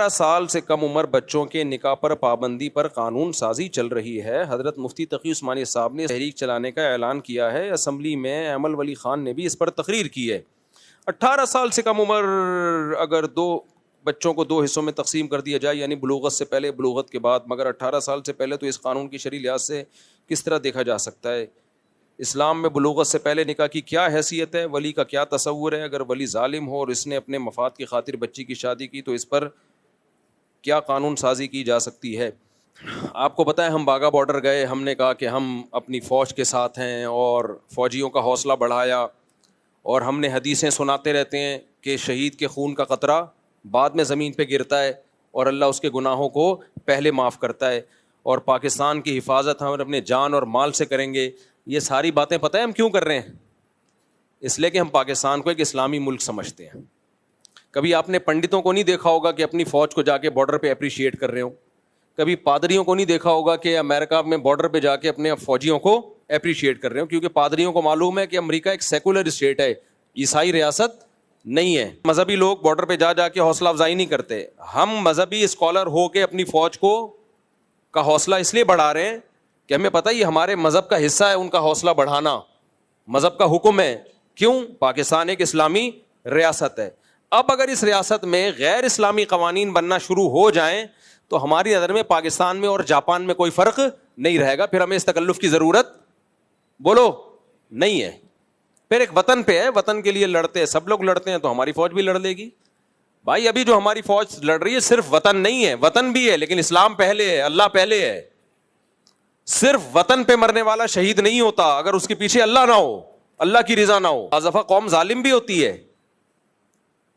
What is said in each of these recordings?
سال سے کم عمر بچوں کے نکاح پر پابندی پر قانون سازی چل رہی ہے. حضرت مفتی تقی عثمانی صاحب نے تحریک چلانے کا اعلان کیا ہے. اسمبلی میں ایمل ولی خان نے بھی اس پر تقریر کی ہے. 18 سال سے کم عمر اگر دو بچوں کو 2 حصوں میں تقسیم کر دیا جائے, یعنی بلوغت سے پہلے بلوغت کے بعد, مگر 18 سال سے پہلے, تو اس قانون کی شرعی لحاظ سے کس طرح دیکھا جا سکتا ہے؟ اسلام میں بلوغت سے پہلے نکاح کی کیا حیثیت ہے؟ ولی کا کیا تصور ہے؟ اگر ولی ظالم ہو اور اس نے اپنے مفاد کی خاطر بچی کی شادی کی تو اس پر کیا قانون سازی کی جا سکتی ہے؟ آپ کو پتہ ہے ہم باغا بارڈر گئے, ہم نے کہا کہ ہم اپنی فوج کے ساتھ ہیں اور فوجیوں کا حوصلہ بڑھایا, اور ہم نے حدیثیں سناتے رہتے ہیں کہ شہید کے خون کا قطرہ بعد میں زمین پہ گرتا ہے اور اللہ اس کے گناہوں کو پہلے معاف کرتا ہے, اور پاکستان کی حفاظت ہم اپنے جان اور مال سے کریں گے. یہ ساری باتیں پتہ ہے ہم کیوں کر رہے ہیں؟ اس لیے کہ ہم پاکستان کو ایک اسلامی ملک سمجھتے ہیں. کبھی آپ نے پنڈتوں کو نہیں دیکھا ہوگا کہ اپنی فوج کو جا کے بارڈر پہ اپریشیٹ کر رہے ہوں. کبھی پادریوں کو نہیں دیکھا ہوگا کہ امریکہ میں بارڈر پہ جا کے اپنے فوجیوں کو اپریشیٹ کر رہے ہوں, کیونکہ پادریوں کو معلوم ہے کہ امریکہ ایک سیکولر اسٹیٹ ہے, عیسائی ریاست نہیں ہے. مذہبی لوگ بارڈر پہ جا کے حوصلہ افزائی نہیں کرتے. ہم مذہبی اسکالر ہو کے اپنی فوج کو کا حوصلہ اس لیے بڑھا رہے ہیں کہ ہمیں پتہ یہ ہمارے مذہب کا حصہ ہے, ان کا حوصلہ بڑھانا مذہب کا حکم ہے. کیوں؟ پاکستان ایک اسلامی ریاست ہے. اب اگر اس ریاست میں غیر اسلامی قوانین بننا شروع ہو جائیں تو ہماری نظر میں پاکستان میں اور جاپان میں کوئی فرق نہیں رہے گا. پھر ہمیں اس تکلف کی ضرورت بولو نہیں ہے. پھر ایک وطن پہ ہے, وطن کے لیے لڑتے ہیں, سب لوگ لڑتے ہیں, تو ہماری فوج بھی لڑ لے گی. بھائی ابھی جو ہماری فوج لڑ رہی ہے صرف وطن نہیں ہے, وطن بھی ہے لیکن اسلام پہلے ہے, اللہ پہلے ہے. صرف وطن پہ مرنے والا شہید نہیں ہوتا اگر اس کے پیچھے اللہ نہ ہو, اللہ کی رضا نہ ہو. بعض دفعہ قوم ظالم بھی ہوتی ہے.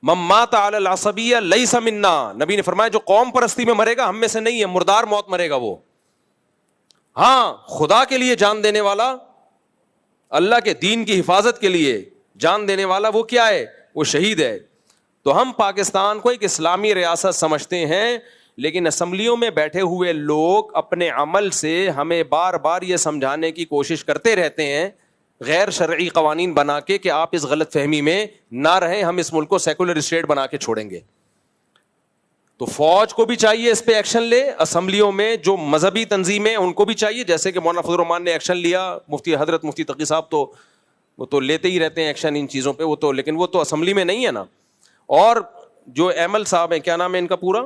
من مات علی العصبیہ لیس منا, نبی نے فرمایا جو قوم پرستی میں مرے گا ہم میں سے نہیں ہے, مردار موت مرے گا وہ. ہاں خدا کے لیے جان دینے والا, اللہ کے دین کی حفاظت کے لیے جان دینے والا, وہ کیا ہے؟ وہ شہید ہے. تو ہم پاکستان کو ایک اسلامی ریاست سمجھتے ہیں, لیکن اسمبلیوں میں بیٹھے ہوئے لوگ اپنے عمل سے ہمیں بار بار یہ سمجھانے کی کوشش کرتے رہتے ہیں غیر شرعی قوانین بنا کے کہ آپ اس غلط فہمی میں نہ رہیں, ہم اس ملک کو سیکولر اسٹیٹ بنا کے چھوڑیں گے. تو فوج کو بھی چاہیے اس پہ ایکشن لے, اسمبلیوں میں جو مذہبی تنظیمیں ان کو بھی چاہیے, جیسے کہ مولانا فضل الرحمان نے ایکشن لیا, مفتی حضرت مفتی تقی صاحب تو وہ تو لیتے ہی رہتے ہیں ایکشن ان چیزوں پہ, وہ تو لیکن وہ تو اسمبلی میں نہیں ہے نا. اور جو ایمل صاحب ہیں, کیا نام ہے ان کا پورا؟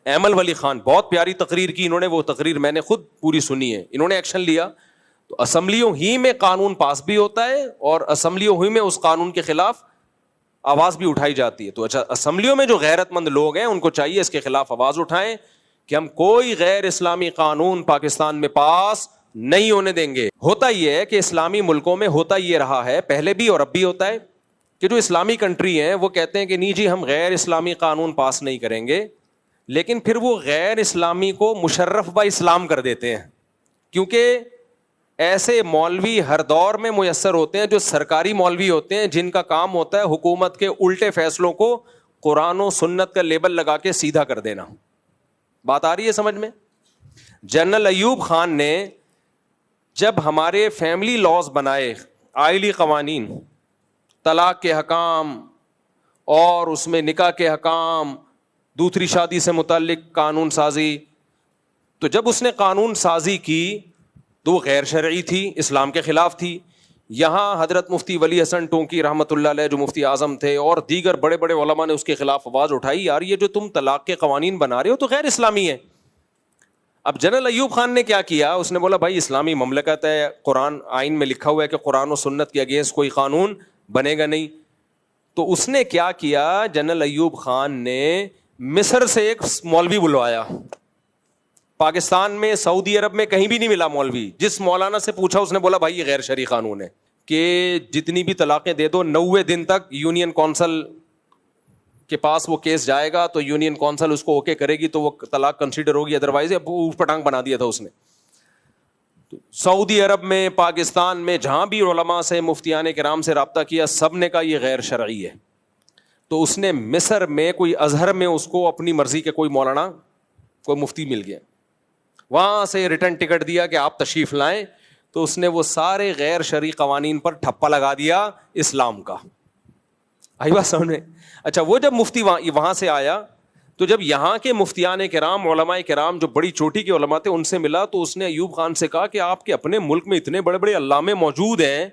ایمل ولی خان, بہت پیاری تقریر کی انہوں نے, وہ تقریر میں نے خود پوری سنی ہے. انہوں نے ایکشن لیا تو اسمبلیوں ہی میں قانون پاس بھی ہوتا ہے اور اسمبلیوں ہی میں اس قانون کے خلاف آواز بھی اٹھائی جاتی ہے. تو اچھا, اسمبلیوں میں جو غیرت مند لوگ ہیں ان کو چاہیے اس کے خلاف آواز اٹھائیں کہ ہم کوئی غیر اسلامی قانون پاکستان میں پاس نہیں ہونے دیں گے. ہوتا یہ ہے کہ اسلامی ملکوں میں ہوتا یہ رہا ہے پہلے بھی اور اب بھی ہوتا ہے کہ جو اسلامی کنٹری ہیں وہ کہتے ہیں کہ نہیں جی ہم غیر اسلامی قانون پاس نہیں کریں گے, لیکن پھر وہ غیر اسلامی کو مشرف با اسلام کر دیتے ہیں, کیونکہ ایسے مولوی ہر دور میں میسر ہوتے ہیں جو سرکاری مولوی ہوتے ہیں, جن کا کام ہوتا ہے حکومت کے الٹے فیصلوں کو قرآن و سنت کا لیبل لگا کے سیدھا کر دینا. بات آ رہی ہے سمجھ میں؟ جنرل ایوب خان نے جب ہمارے فیملی لاز بنائے, آئلی قوانین, طلاق کے حکام اور اس میں نکاح کے حکام, دوسری شادی سے متعلق قانون سازی, تو جب اس نے قانون سازی کی تو وہ غیر شرعی تھی, اسلام کے خلاف تھی. یہاں حضرت مفتی ولی حسن ٹونکی رحمۃ اللہ علیہ جو مفتی اعظم تھے اور دیگر بڑے بڑے علماء نے اس کے خلاف آواز اٹھائی, یار یہ جو تم طلاق کے قوانین بنا رہے ہو تو غیر اسلامی ہے. اب جنرل ایوب خان نے کیا کیا, اس نے بولا بھائی اسلامی مملکت ہے, قرآن آئین میں لکھا ہوا ہے کہ قرآن و سنت کے اگینسٹ کوئی قانون بنے گا نہیں. تو اس نے کیا کیا, جنرل ایوب خان نے مصر سے ایک مولوی بلوایا. پاکستان میں, سعودی عرب میں کہیں بھی نہیں ملا مولوی. جس مولانا سے پوچھا اس نے بولا بھائی یہ غیر شرعی قانون ہے کہ جتنی بھی طلاقیں دے دو 90 دن تک یونین کونسل کے پاس وہ کیس جائے گا, تو یونین کونسل اس کو اوکے کرے گی تو وہ طلاق کنسیڈر ہوگی, ادروائز اوٹ پٹانگ بنا دیا تھا اس نے. سعودی عرب میں, پاکستان میں, جہاں بھی علماء سے, مفتیان کرام سے رابطہ کیا, سب نے کہا یہ غیر شرعی ہے. تو اس نے مصر میں کوئی ازہر میں اس کو اپنی مرضی کے کوئی مولانا, کوئی مفتی مل گیا, وہاں سے ریٹرن ٹکٹ دیا کہ آپ تشریف لائیں, تو اس نے وہ سارے غیر شرعی قوانین پر ٹھپا لگا دیا اسلام کا. آئی بات سمجھ میں؟ اچھا, وہ جب مفتی وہاں سے آیا تو جب یہاں کے مفتیان کرام علماء کرام جو بڑی چوٹی کے علماء تھے ان سے ملا تو اس نے ایوب خان سے کہا کہ آپ کے اپنے ملک میں اتنے بڑے بڑے علامے موجود ہیں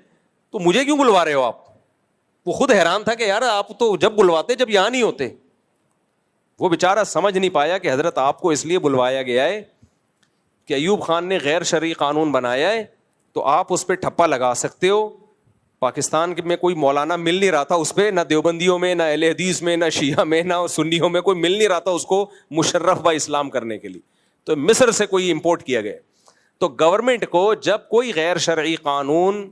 تو مجھے کیوں بلوا رہے ہو آپ؟ وہ خود حیران تھا کہ یار آپ تو جب بلواتے جب یہاں نہیں ہوتے. وہ بیچارہ سمجھ نہیں پایا کہ حضرت آپ کو اس لیے بلوایا گیا ہے کہ ایوب خان نے غیر شرعی قانون بنایا ہے تو آپ اس پہ ٹھپا لگا سکتے ہو. پاکستان میں کوئی مولانا مل نہیں رہا تھا اس پہ, نہ دیوبندیوں میں, نہ اہل حدیث میں, نہ شیعہ میں, نہ سنیوں میں, کوئی مل نہیں رہا تھا اس کو مشرف با اسلام کرنے کے لیے. تو مصر سے کوئی امپورٹ کیا گیا. تو گورنمنٹ کو جب کوئی غیر شرعی قانون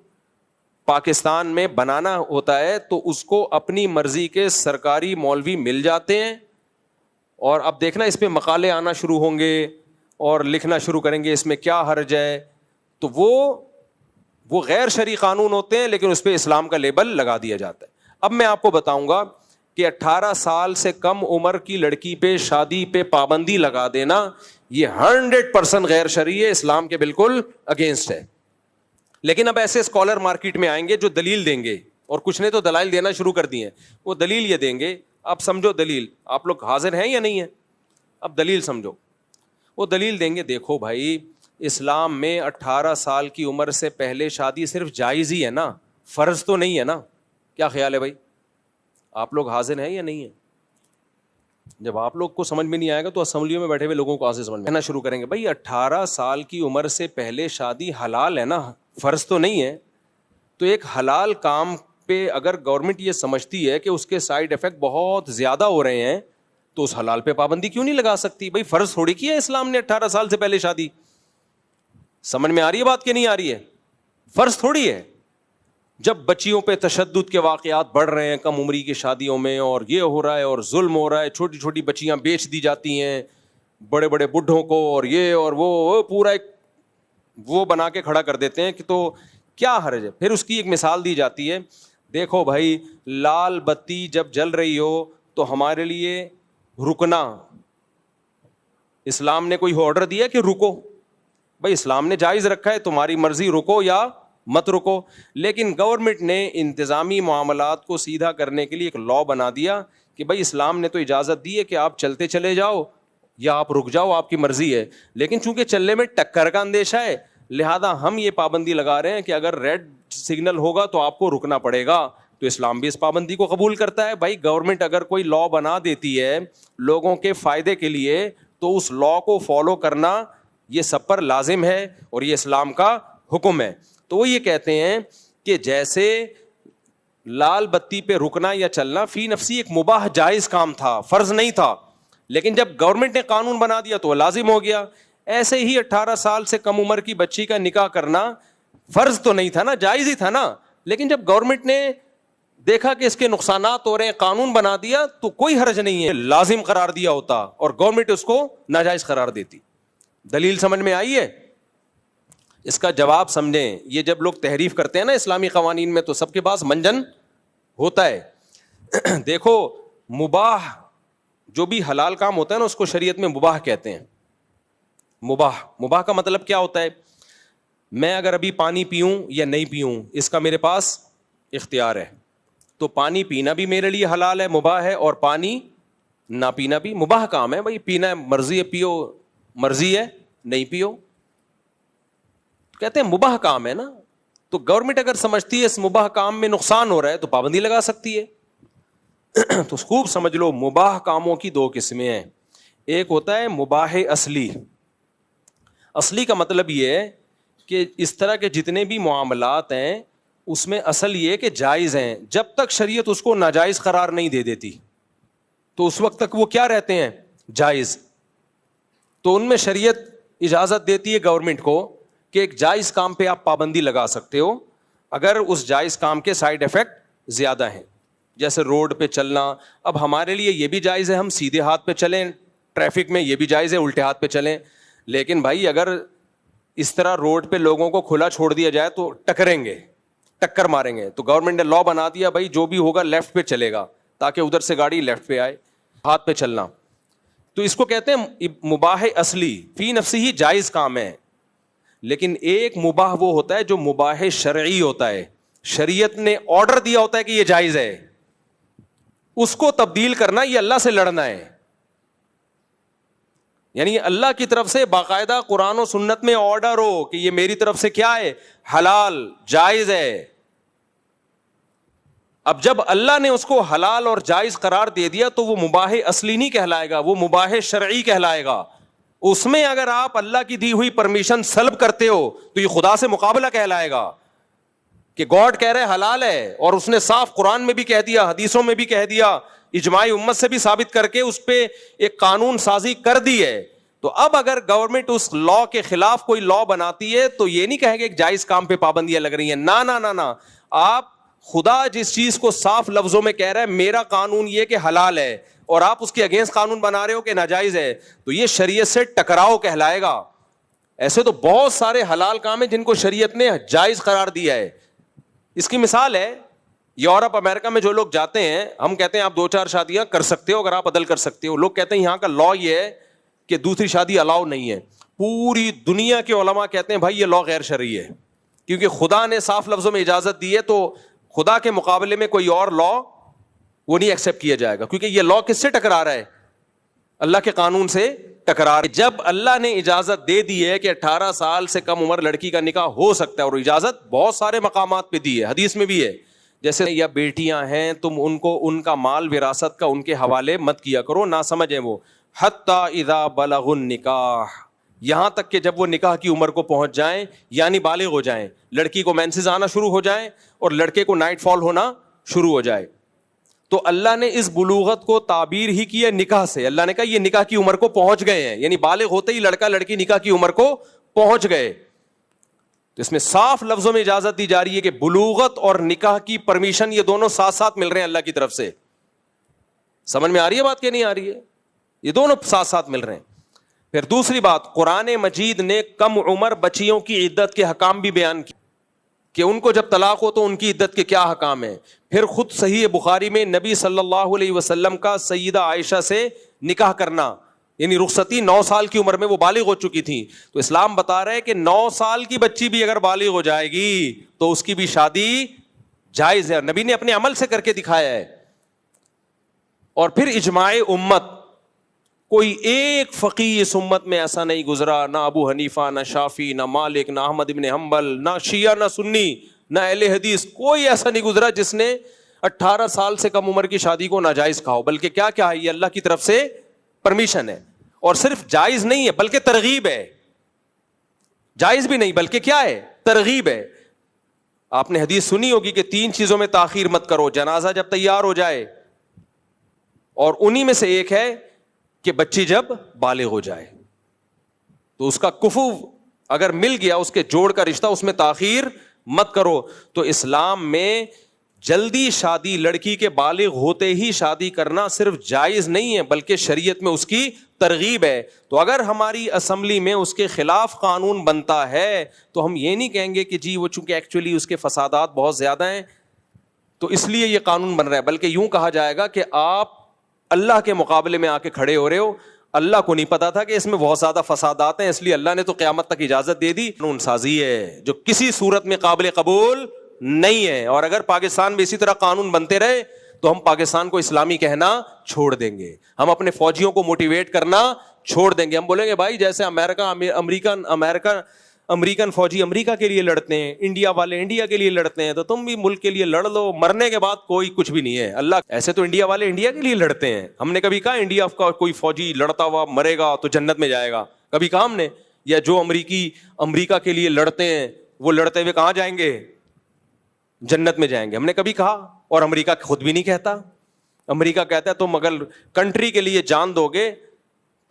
پاکستان میں بنانا ہوتا ہے تو اس کو اپنی مرضی کے سرکاری مولوی مل جاتے ہیں, اور اب دیکھنا اس پہ مقالے آنا شروع ہوں گے اور لکھنا شروع کریں گے اس میں کیا حرج ہے. تو وہ غیر شرعی قانون ہوتے ہیں لیکن اس پہ اسلام کا لیبل لگا دیا جاتا ہے. اب میں آپ کو بتاؤں گا کہ 18 سال سے کم عمر کی لڑکی پہ شادی پہ پابندی لگا دینا یہ 100% غیر شرعی ہے, اسلام کے بالکل اگینسٹ ہے. لیکن اب ایسے اسکالر مارکیٹ میں آئیں گے جو دلیل دیں گے, اور کچھ نے تو دلائل دینا شروع کر دی ہیں. وہ دلیل یہ دیں گے, اب سمجھو دلیل, آپ لوگ حاضر ہیں یا نہیں ہیں؟ اب دلیل سمجھو. وہ دلیل دیں گے دیکھو بھائی اسلام میں 18 سال کی عمر سے پہلے شادی صرف جائز ہی ہے نا, فرض تو نہیں ہے نا. کیا خیال ہے بھائی؟ آپ لوگ حاضر ہیں یا نہیں ہیں؟ جب آپ لوگ کو سمجھ میں نہیں آئے گا تو اسمبلیوں میں بیٹھے ہوئے لوگوں کو آسے سمجھ میں آنا شروع کریں گے. بھائی 18 سال کی عمر سے پہلے شادی حلال ہے نا, فرض تو نہیں ہے. تو ایک حلال کام پہ اگر گورنمنٹ یہ سمجھتی ہے کہ اس کے سائیڈ افیکٹ بہت زیادہ ہو رہے ہیں تو اس حلال پہ پابندی کیوں نہیں لگا سکتی؟ بھائی فرض تھوڑی کیا ہے اسلام نے 18 سال سے پہلے شادی. سمجھ میں آ رہی ہے بات کہ نہیں آ رہی ہے؟ فرض تھوڑی ہے. جب بچیوں پہ تشدد کے واقعات بڑھ رہے ہیں کم عمری کی شادیوں میں, اور یہ ہو رہا ہے اور ظلم ہو رہا ہے, چھوٹی چھوٹی بچیاں بیچ دی جاتی ہیں بڑے بڑے بڈھوں کو, اور یہ اور وہ پورا ایک وہ بنا کے کھڑا کر دیتے ہیں کہ تو کیا حرج ہے. پھر اس کی ایک مثال دی جاتی ہے, دیکھو بھائی لال بتی جب جل رہی ہو تو ہمارے لیے رکنا, اسلام نے کوئی آرڈر دیا کہ رکو؟ بھائی اسلام نے جائز رکھا ہے, تمہاری مرضی رکو یا مت رکو. لیکن گورنمنٹ نے انتظامی معاملات کو سیدھا کرنے کے لیے ایک لا بنا دیا کہ بھائی اسلام نے تو اجازت دی ہے کہ آپ چلتے چلے جاؤ یا آپ رک جاؤ, آپ کی مرضی ہے. لیکن چونکہ چلنے میں ٹکر کا اندیشہ ہے لہذا ہم یہ پابندی لگا رہے ہیں کہ اگر ریڈ سگنل ہوگا تو آپ کو رکنا پڑے گا. تو اسلام بھی اس پابندی کو قبول کرتا ہے. بھائی گورنمنٹ اگر کوئی لا بنا دیتی ہے لوگوں کے فائدے کے لیے تو اس لا کو فالو کرنا یہ سب پر لازم ہے اور یہ اسلام کا حکم ہے. تو وہ یہ کہتے ہیں کہ جیسے لال بتی پہ رکنا یا چلنا فی نفسی ایک مباح جائز کام تھا, فرض نہیں تھا, لیکن جب گورنمنٹ نے قانون بنا دیا تو وہ لازم ہو گیا. ایسے ہی 18 سال سے کم عمر کی بچی کا نکاح کرنا فرض تو نہیں تھا نا, جائز ہی تھا نا, لیکن جب گورنمنٹ نے دیکھا کہ اس کے نقصانات ہو رہے ہیں قانون بنا دیا تو کوئی حرج نہیں ہے, لازم قرار دیا ہوتا اور گورنمنٹ اس کو ناجائز قرار دیتی. دلیل سمجھ میں آئی ہے؟ اس کا جواب سمجھیں. یہ جب لوگ تحریف کرتے ہیں نا اسلامی قوانین میں تو سب کے پاس منجن ہوتا ہے. دیکھو مباح جو بھی حلال کام ہوتا ہے نا اس کو شریعت میں مباح کہتے ہیں. مباح کا مطلب کیا ہوتا ہے؟ میں اگر ابھی پانی پیوں یا نہیں پیوں اس کا میرے پاس اختیار ہے. تو پانی پینا بھی میرے لیے حلال ہے, مباح ہے, اور پانی نہ پینا بھی مباح کام ہے. بھائی پینا ہے مرضی ہے پیو, مرضی ہے نہیں پیو, کہتے ہیں مباح کام ہے نا. تو گورنمنٹ اگر سمجھتی ہے اس مباح کام میں نقصان ہو رہا ہے تو پابندی لگا سکتی ہے. تو خوب سمجھ لو مباح کاموں کی 2 قسمیں ہیں. ایک ہوتا ہے مباح اصلی. اصلی کا مطلب یہ ہے کہ اس طرح کے جتنے بھی معاملات ہیں اس میں اصل یہ کہ جائز ہیں, جب تک شریعت اس کو ناجائز قرار نہیں دے دیتی تو اس وقت تک وہ کیا رہتے ہیں؟ جائز. تو ان میں شریعت اجازت دیتی ہے گورنمنٹ کو کہ ایک جائز کام پہ آپ پابندی لگا سکتے ہو اگر اس جائز کام کے سائیڈ افیکٹ زیادہ ہیں, جیسے روڈ پہ چلنا. اب ہمارے لیے یہ بھی جائز ہے ہم سیدھے ہاتھ پہ چلیں ٹریفک میں, یہ بھی جائز ہے الٹے ہاتھ پہ چلیں. لیکن بھائی اگر اس طرح روڈ پہ لوگوں کو کھلا چھوڑ دیا جائے تو ٹکریں گے, ٹکر ماریں گے. تو گورنمنٹ نے لا بنا دیا بھائی جو بھی ہوگا لیفٹ پہ چلے گا تاکہ ادھر سے گاڑی لیفٹ پہ آئے, ہاتھ پہ چلنا. تو اس کو کہتے ہیں مباح اصلی, فی نفسی ہی جائز کام ہے. لیکن ایک مباح وہ ہوتا ہے جو مباح شرعی ہوتا ہے, شریعت نے آرڈر دیا ہوتا ہے کہ یہ جائز ہے, اس کو تبدیل کرنا یہ اللہ سے لڑنا ہے. یعنی اللہ کی طرف سے باقاعدہ قرآن و سنت میں آرڈر ہو کہ یہ میری طرف سے کیا ہے، حلال جائز ہے. اب جب اللہ نے اس کو حلال اور جائز قرار دے دیا تو وہ مباح اصلی نہیں کہلائے گا، وہ مباح شرعی کہلائے گا. اس میں اگر آپ اللہ کی دی ہوئی پرمیشن سلب کرتے ہو تو یہ خدا سے مقابلہ کہلائے گا کہ گاڈ کہہ رہے حلال ہے، اور اس نے صاف قرآن میں بھی کہہ دیا، حدیثوں میں بھی کہہ دیا، اجماع امت سے بھی ثابت کر کے اس پہ ایک قانون سازی کر دی ہے. تو اب اگر گورنمنٹ اس لا کے خلاف کوئی لا بناتی ہے تو یہ نہیں کہے گا کہ جائز کام پہ پابندیاں لگ رہی ہیں. نہ نہ نہ نہ، آپ خدا جس چیز کو صاف لفظوں میں کہہ رہا ہے میرا قانون یہ کہ حلال ہے، اور آپ اس کے اگینسٹ قانون بنا رہے ہو کہ ناجائز ہے، تو یہ شریعت سے ٹکراؤ کہلائے گا. ایسے تو بہت سارے حلال کام ہیں جن کو شریعت نے جائز قرار دیا ہے. اس کی مثال ہے یورپ امریکہ میں جو لوگ جاتے ہیں، ہم کہتے ہیں آپ 2-4 شادیاں کر سکتے ہو اگر آپ عدل کر سکتے ہو. لوگ کہتے ہیں یہاں کا لا یہ ہے کہ دوسری شادی الاؤ نہیں ہے. پوری دنیا کے علماء کہتے ہیں بھائی یہ لا غیر شرعی ہے، کیونکہ خدا نے صاف لفظوں میں اجازت دی ہے، تو خدا کے مقابلے میں کوئی اور لا وہ نہیں ایکسیپٹ کیا جائے گا، کیونکہ یہ لا کس سے ٹکرا رہا ہے؟ اللہ کے قانون سے ٹکرا رہا ہے. جب اللہ نے اجازت دے دی ہے کہ 18 سال سے کم عمر لڑکی کا نکاح ہو سکتا ہے، اور اجازت بہت سارے مقامات پہ دی ہے، حدیث میں بھی ہے، جیسے یا بیٹیاں ہیں تم ان کو ان کا مال وراثت کا ان کے حوالے مت کیا کرو، نہ سمجھیں وہ، حتی اذا بلغ النکاح، یہاں تک کہ جب وہ نکاح کی عمر کو پہنچ جائیں، یعنی بالغ ہو جائیں، لڑکی کو مینسز آنا شروع ہو جائیں اور لڑکے کو نائٹ فال ہونا شروع ہو جائے. تو اللہ نے اس بلوغت کو تعبیر ہی کی ہے نکاح سے. اللہ نے کہا یہ نکاح کی عمر کو پہنچ گئے ہیں، یعنی بالغ ہوتے ہی لڑکا لڑکی نکاح کی عمر کو پہنچ گئے. تو اس میں صاف لفظوں میں اجازت دی جا رہی ہے کہ بلوغت اور نکاح کی پرمیشن یہ دونوں ساتھ ساتھ مل رہے ہیں اللہ کی طرف سے. سمجھ میں آ رہی ہے بات کہ نہیں آ رہی ہے؟ یہ دونوں ساتھ ساتھ مل رہے ہیں. پھر دوسری بات، قرآن مجید نے کم عمر بچیوں کی عدت کے حکام بھی بیان کیے کہ ان کو جب طلاق ہو تو ان کی عدت کے کیا حکام ہیں. پھر خود صحیح بخاری میں نبی صلی اللہ علیہ وسلم کا سیدہ عائشہ سے نکاح کرنا، یعنی رخصتی 9 سال کی عمر میں وہ بالغ ہو چکی تھی. تو اسلام بتا رہا ہے کہ 9 سال کی بچی بھی اگر بالغ ہو جائے گی تو اس کی بھی شادی جائز ہے، نبی نے اپنے عمل سے کر کے دکھایا ہے. اور پھر اجماع امت، کوئی ایک فقیہ اس امت میں ایسا نہیں گزرا، نہ ابو حنیفہ، نہ شافعی، نہ مالک، نہ احمد ابن حنبل، نہ شیعہ، نہ سنی، نہ اہل حدیث، کوئی ایسا نہیں گزرا جس نے 18 سال سے کم عمر کی شادی کو ناجائز کہا ہو. بلکہ کیا کیا ہے، یہ اللہ کی طرف سے پرمیشن ہے. اور صرف جائز نہیں ہے بلکہ ترغیب ہے، جائز بھی نہیں بلکہ کیا ہے، ترغیب ہے. آپ نے حدیث سنی ہوگی کہ 3 چیزوں میں تاخیر مت کرو، جنازہ جب تیار ہو جائے، اور انہی میں سے ایک ہے کہ بچی جب بالغ ہو جائے. تو اس کا کفو اگر مل گیا، اس کے جوڑ کا رشتہ، اس میں تاخیر مت کرو. تو اسلام میں جلدی شادی، لڑکی کے بالغ ہوتے ہی شادی کرنا صرف جائز نہیں ہے بلکہ شریعت میں اس کی ترغیب ہے. تو اگر ہماری اسمبلی میں اس کے خلاف قانون بنتا ہے تو ہم یہ نہیں کہیں گے کہ جی وہ چونکہ ایکچولی اس کے فسادات بہت زیادہ ہیں تو اس لیے یہ قانون بن رہا ہے، بلکہ یوں کہا جائے گا کہ آپ اللہ کے مقابلے میں آ کے کھڑے ہو رہے ہو. اللہ کو نہیں پتا تھا کہ اس میں بہت زیادہ فسادات ہیں، اس لیے اللہ نے تو قیامت تک اجازت دے دی. قانون سازی ہے جو کسی صورت میں قابل قبول نہیں ہے. اور اگر پاکستان میں اسی طرح قانون بنتے رہے تو ہم پاکستان کو اسلامی کہنا چھوڑ دیں گے، ہم اپنے فوجیوں کو موٹیویٹ کرنا چھوڑ دیں گے. ہم بولیں گے بھائی جیسے امریکن فوجی امریکہ کے لیے لڑتے ہیں، انڈیا والے انڈیا کے لیے لڑتے ہیں، تو تم بھی ملک کے لیے لڑ لو، مرنے کے بعد کوئی کچھ بھی نہیں ہے. اللہ ایسے تو انڈیا والے انڈیا کے لیے لڑتے ہیں، ہم نے کبھی کہا انڈیا کا کوئی فوجی لڑتا ہوا مرے گا تو جنت میں جائے گا؟ کبھی کہا ہم نے؟ یا جو امریکہ کے لیے لڑتے ہیں وہ لڑتے ہوئے کہاں جائیں گے؟ جنت میں جائیں گے؟ ہم نے کبھی کہا؟ اور امریکہ خود بھی نہیں کہتا. امریکہ کہتا ہے تم اگر کنٹری کے لیے جان دو گے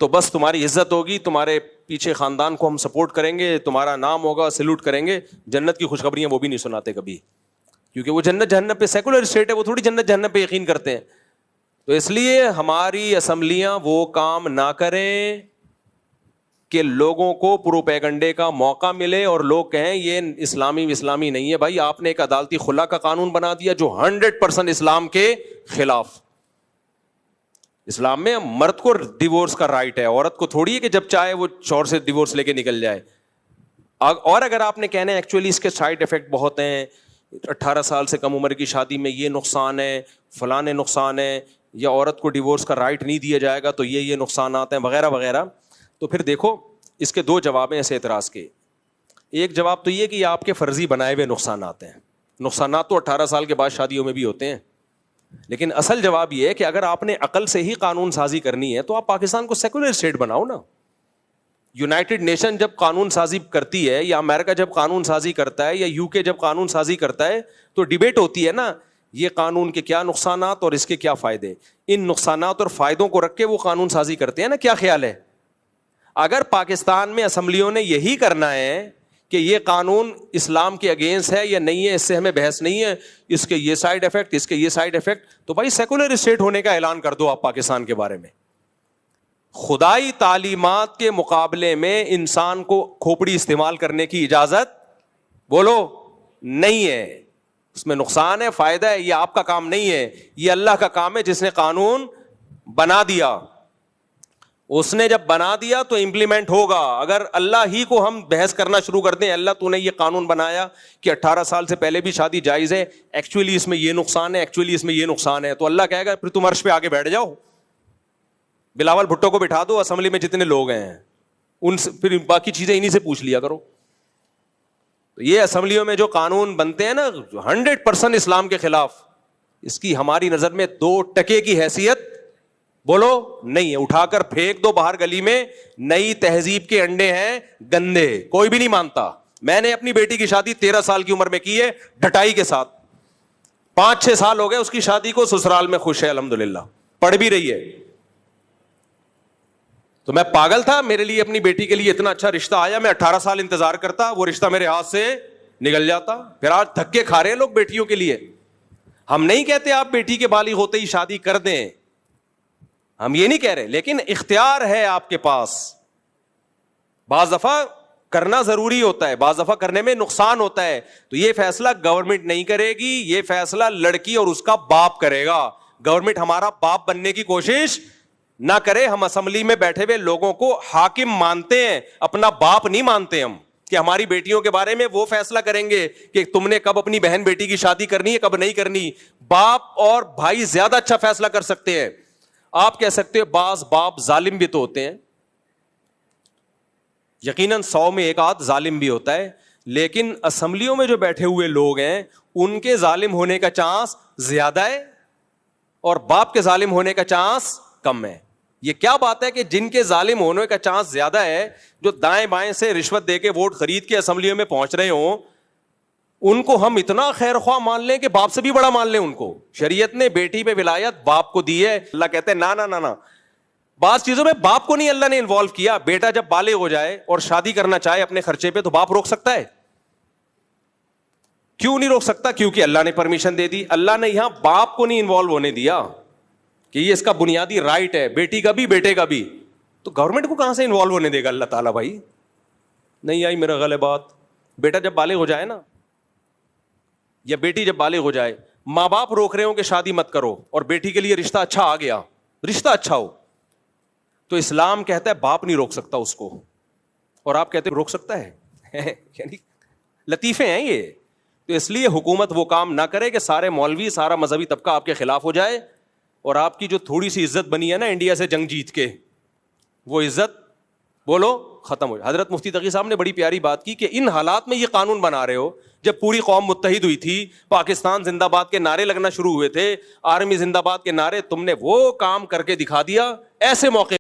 تو بس تمہاری عزت ہوگی، تمہارے پیچھے خاندان کو ہم سپورٹ کریں گے، تمہارا نام ہوگا، سیلوٹ کریں گے. جنت کی خوشخبریاں وہ بھی نہیں سناتے کبھی، کیونکہ وہ جنت جہنم پہ سیکولر اسٹیٹ ہے، وہ تھوڑی جنت جہنم پہ یقین کرتے ہیں. تو اس لیے ہماری اسمبلیاں وہ کام نہ کریں کہ لوگوں کو پروپیگنڈے کا موقع ملے اور لوگ کہیں یہ اسلامی نہیں ہے. بھائی آپ نے ایک عدالتی خلا کا قانون بنا دیا جو 100% اسلام کے خلاف. اسلام میں مرد کو ڈیورس کا رائٹ ہے، عورت کو تھوڑی ہے کہ جب چاہے وہ شوہر سے ڈیورس لے کے نکل جائے. اور اگر آپ نے کہنا ہے ایکچولی اس کے سائڈ افیکٹ بہت ہیں، 18 سال سے کم عمر کی شادی میں یہ نقصان ہے، فلاں نقصان ہے، یا عورت کو ڈیورس کا رائٹ نہیں دیا جائے گا تو یہ نقصانات ہیں وغیرہ وغیرہ، تو پھر دیکھو اس کے دو جواب ہیں ایسے اعتراض کے. ایک جواب تو یہ کہ یہ آپ کے فرضی بنائے ہوئے نقصانات ہیں. نقصانات تو 18 سال کے بعد شادیوں میں بھی ہوتے ہیں, لیکن اصل جواب یہ ہے کہ اگر آپ نے عقل سے ہی قانون سازی کرنی ہے تو آپ پاکستان کو سیکولر اسٹیٹ بناؤ نا. یونائٹڈ نیشن جب قانون سازی کرتی ہے, یا امریکہ جب قانون سازی کرتا ہے, یا یو کے جب قانون سازی کرتا ہے, تو ڈیبیٹ ہوتی ہے نا, یہ قانون کے کیا نقصانات اور اس کے کیا فائدے. ان نقصانات اور فائدوں کو رکھ کے وہ قانون سازی کرتے ہیں نا. کیا خیال ہے اگر پاکستان میں اسمبلیوں نے یہی کرنا ہے کہ یہ قانون اسلام کے اگینسٹ ہے یا نہیں ہے, اس سے ہمیں بحث نہیں ہے, اس کے یہ سائیڈ افیکٹ, اس کے یہ سائیڈ افیکٹ, تو بھائی سیکولر اسٹیٹ ہونے کا اعلان کر دو آپ پاکستان کے بارے میں. خدائی تعلیمات کے مقابلے میں انسان کو کھوپڑی استعمال کرنے کی اجازت بولو نہیں ہے. اس میں نقصان ہے, فائدہ ہے, یہ آپ کا کام نہیں ہے, یہ اللہ کا کام ہے جس نے قانون بنا دیا. اس نے جب بنا دیا تو امپلیمنٹ ہوگا. اگر اللہ ہی کو ہم بحث کرنا شروع کر دیں, اللہ تو نے یہ قانون بنایا کہ 18 سال سے پہلے بھی شادی جائز ہے, ایکچولی اس میں یہ نقصان ہے, ایکچولی اس میں یہ نقصان ہے, تو اللہ کہے گا پھر تم عرش پہ آگے بیٹھ جاؤ, بلاول بھٹو کو بٹھا دو, اسمبلی میں جتنے لوگ ہیں ان سے پھر باقی چیزیں انہی سے پوچھ لیا کرو. تو یہ اسمبلیوں میں جو قانون بنتے ہیں نا 100% اسلام کے خلاف, اس کی ہماری نظر میں 2% کی حیثیت بولو نہیں ہے. اٹھا کر پھینک دو باہر گلی میں. نئی تہذیب کے انڈے ہیں گندے, کوئی بھی نہیں مانتا. میں نے اپنی بیٹی کی شادی 13 سال کی عمر میں کی ہے ڈٹائی کے ساتھ. 5-6 سال ہو گئے اس کی شادی کو, سسرال میں خوش ہے الحمدللہ, پڑھ بھی رہی ہے. تو میں پاگل تھا, میرے لیے اپنی بیٹی کے لیے اتنا اچھا رشتہ آیا, میں 18 سال انتظار کرتا, وہ رشتہ میرے ہاتھ سے نکل جاتا. پھر آج دھکے کھا رہے ہیں لوگ بیٹیوں کے لیے. ہم نہیں کہتے آپ بیٹی کے بالغ ہوتے ہی شادی کر دیں, ہم یہ نہیں کہہ رہے, لیکن اختیار ہے آپ کے پاس. بعض دفعہ کرنا ضروری ہوتا ہے, بعض دفعہ کرنے میں نقصان ہوتا ہے. تو یہ فیصلہ گورنمنٹ نہیں کرے گی, یہ فیصلہ لڑکی اور اس کا باپ کرے گا. گورنمنٹ ہمارا باپ بننے کی کوشش نہ کرے. ہم اسمبلی میں بیٹھے ہوئے لوگوں کو حاکم مانتے ہیں, اپنا باپ نہیں مانتے ہم, کہ ہماری بیٹیوں کے بارے میں وہ فیصلہ کریں گے کہ تم نے کب اپنی بہن بیٹی کی شادی کرنی ہے, کب نہیں کرنی. باپ اور بھائی زیادہ اچھا فیصلہ کر سکتے ہیں. آپ کہہ سکتے ہو بعض باپ ظالم بھی تو ہوتے ہیں, یقیناً 100 میں ایک آدھ ظالم بھی ہوتا ہے, لیکن اسمبلیوں میں جو بیٹھے ہوئے لوگ ہیں ان کے ظالم ہونے کا چانس زیادہ ہے اور باپ کے ظالم ہونے کا چانس کم ہے. یہ کیا بات ہے کہ جن کے ظالم ہونے کا چانس زیادہ ہے, جو دائیں بائیں سے رشوت دے کے ووٹ خرید کے اسمبلیوں میں پہنچ رہے ہوں, ان کو ہم اتنا خیر خواہ مان لیں کہ باپ سے بھی بڑا مان لیں ان کو. شریعت نے بیٹی پہ ولایت باپ کو دی ہے. اللہ کہتے ہیں نا نا نا نا, بعض چیزوں میں باپ کو نہیں اللہ نے انوالو کیا. بیٹا جب بالغ ہو جائے اور شادی کرنا چاہے اپنے خرچے پہ, تو باپ روک سکتا ہے؟ کیوں نہیں روک سکتا؟ کیونکہ اللہ نے پرمیشن دے دی. اللہ نے یہاں باپ کو نہیں انوالو ہونے دیا کہ یہ اس کا بنیادی رائٹ ہے, بیٹی کا بھی بیٹے کا بھی. تو گورنمنٹ کو کہاں سے انوالو ہونے دے گا اللہ تعالیٰ؟ بھائی نہیں آئی میرا غلط بات. بیٹا جب بالغ ہو جائے نا, یا بیٹی جب بالغ ہو جائے, ماں باپ روک رہے ہوں کہ شادی مت کرو, اور بیٹی کے لیے رشتہ اچھا آ گیا, رشتہ اچھا ہو, تو اسلام کہتا ہے باپ نہیں روک سکتا اس کو, اور آپ کہتے ہیں روک سکتا ہے. یعنی لطیفے ہیں یہ. تو اس لیے حکومت وہ کام نہ کرے کہ سارے مولوی, سارا مذہبی طبقہ آپ کے خلاف ہو جائے, اور آپ کی جو تھوڑی سی عزت بنی ہے نا انڈیا سے جنگ جیت کے, وہ عزت بولو ختم ہو جائے. حضرت مفتی تقی صاحب نے بڑی پیاری بات کی کہ ان حالات میں یہ قانون بنا رہے ہو جب پوری قوم متحد ہوئی تھی, پاکستان زندہ باد کے نعرے لگنا شروع ہوئے تھے, آرمی زندہ باد کے نعرے, تم نے وہ کام کر کے دکھا دیا. ایسے موقع